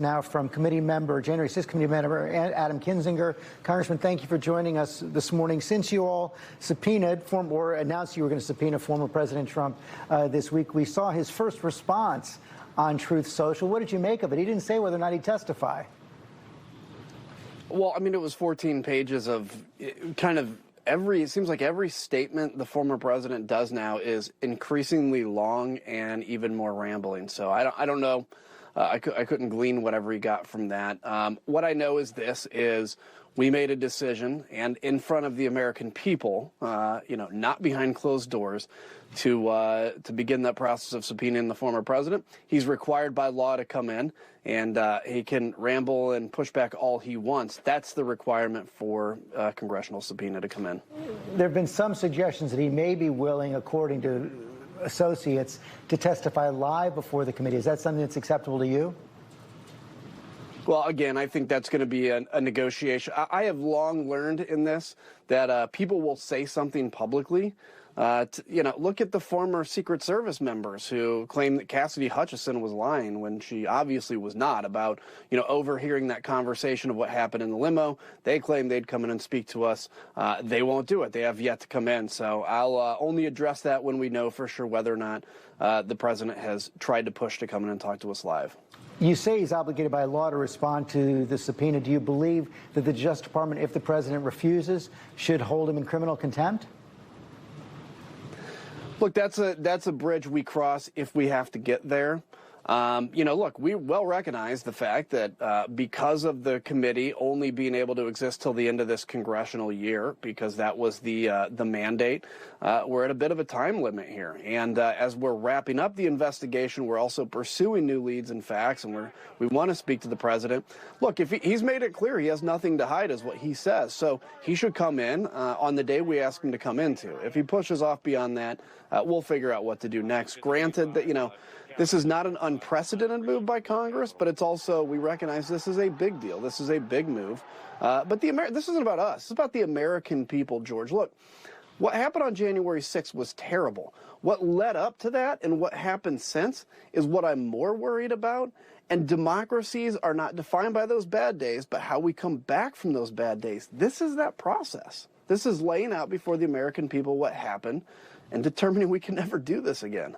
Now from January 6th committee member Adam Kinzinger. Congressman, thank you for joining us this morning. Since you all subpoenaed or announced you were going to subpoena former President Trump this week, we saw his first response on Truth Social. What did you make of it? He didn't say whether or not he'd testify. Well, I mean, it was 14 pages of it seems like every statement the former president does now is increasingly long and even more rambling. So I don't know. I couldn't glean whatever he got from that. What I know is we made a decision, and in front of the American people, not behind closed doors, to begin that process of subpoenaing the former president. He's required by law to come in, and he can ramble and push back all he wants. That's the requirement for a congressional subpoena to come in. There have been some suggestions that he may be willing, according to associates, to testify live before the committee. Is that something that's acceptable to you? Well, again, I think that's going to be a negotiation. I have long learned in this that people will say something publicly. Look at the former Secret Service members who claimed that Cassidy Hutchinson was lying when she obviously was not, about, overhearing that conversation of what happened in the limo. They claimed they'd come in and speak to us. They won't do it. They have yet to come in. So I'll only address that when we know for sure whether or not the president has tried to push to come in and talk to us live. You say he's obligated by law to respond to the subpoena. Do you believe that the Justice Department, if the president refuses, should hold him in criminal contempt? Look, that's a bridge we cross if we have to get there. Look, we well recognize the fact that because of the committee only being able to exist till the end of this congressional year, because that was the mandate, we're at a bit of a time limit here. And as we're wrapping up the investigation, we're also pursuing new leads and facts, and we want to speak to the president. Look, if he's made it clear he has nothing to hide, is what he says. So he should come in on the day we ask him to come into. If he pushes off beyond that, we'll figure out what to do next. Granted that, this is not an unprecedented move by Congress, but it's also, we recognize this is a big deal. This is a big move. But this isn't about us. It's about the American people, George. Look, what happened on January 6th was terrible. What led up to that and what happened since is what I'm more worried about. And democracies are not defined by those bad days, but how we come back from those bad days. This is that process. This is laying out before the American people what happened and determining we can never do this again.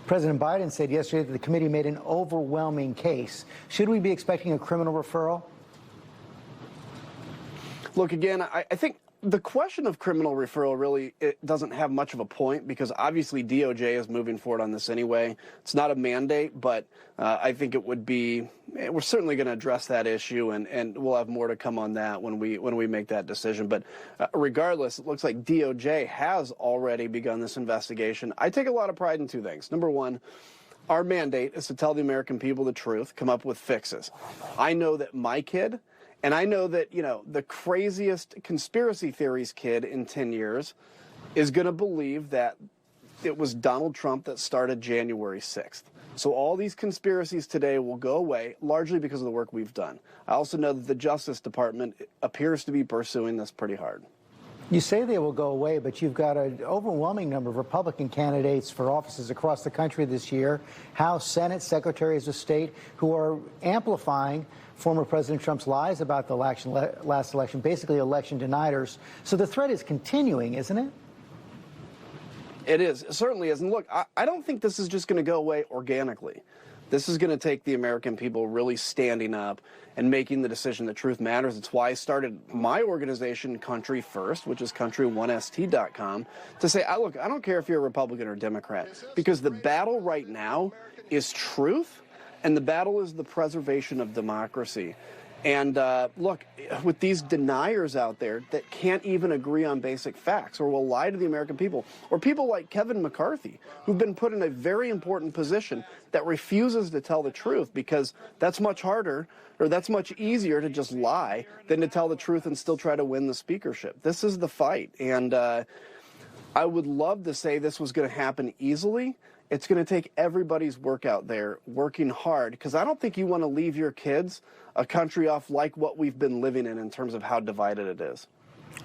President Biden said yesterday that the committee made an overwhelming case. Should we be expecting a criminal referral? Look, again, I think the question of criminal referral really doesn't have much of a point, because obviously DOJ is moving forward on this anyway. It's not a mandate, but I think it would be, we're certainly going to address that issue, and we'll have more to come on that when we make that decision. But regardless, it looks like DOJ has already begun this investigation. I take a lot of pride in two things. Number one, our mandate is to tell the American people the truth, come up with fixes. I know that my kid, and I know that, the craziest conspiracy theories kid in 10 years is going to believe that it was Donald Trump that started January 6th. So all these conspiracies today will go away, largely because of the work we've done. I also know that the Justice Department appears to be pursuing this pretty hard. You say they will go away, but you've got an overwhelming number of Republican candidates for offices across the country this year, House, Senate, Secretaries of State, who are amplifying former President Trump's lies about the last election, basically election deniers. So the threat is continuing, isn't it? It is. It certainly is. And look, I don't think this is just going to go away organically. This is going to take the American people really standing up and making the decision that truth matters. It's why I started my organization, Country First, which is country1st.com, to say, look, I don't care if you're a Republican or Democrat, because the battle right now is truth, and the battle is the preservation of democracy. And look, with these deniers out there that can't even agree on basic facts, or will lie to the American people, or people like Kevin McCarthy, who've been put in a very important position that refuses to tell the truth, because that's much harder, or that's much easier to just lie than to tell the truth and still try to win the speakership. This is the fight. And I would love to say this was going to happen easily. It's going to take everybody's work out there, working hard, because I don't think you want to leave your kids a country off like what we've been living in terms of how divided it is.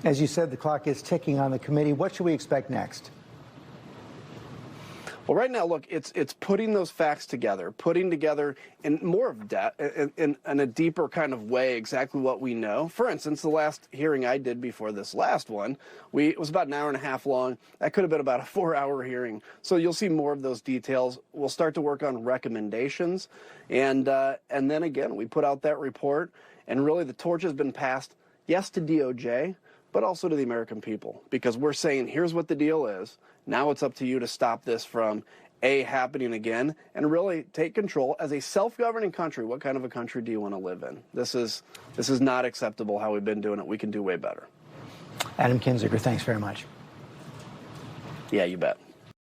As you said, the clock is ticking on the committee. What should we expect next? Well, right now, look, it's putting those facts together, putting together in more of depth, in a deeper kind of way, exactly what we know. For instance, the last hearing I did before this last one, it was about an hour and a half long. That could have been about a 4-hour hearing. So you'll see more of those details. We'll start to work on recommendations, and then again, we put out that report, and really the torch has been passed, yes, to DOJ, but also to the American people, because we're saying, here's what the deal is. Now it's up to you to stop this from, A, happening again, and really take control. As a self-governing country, what kind of a country do you want to live in? This is not acceptable how we've been doing it. We can do way better. Adam Kinzinger, thanks very much. Yeah, you bet.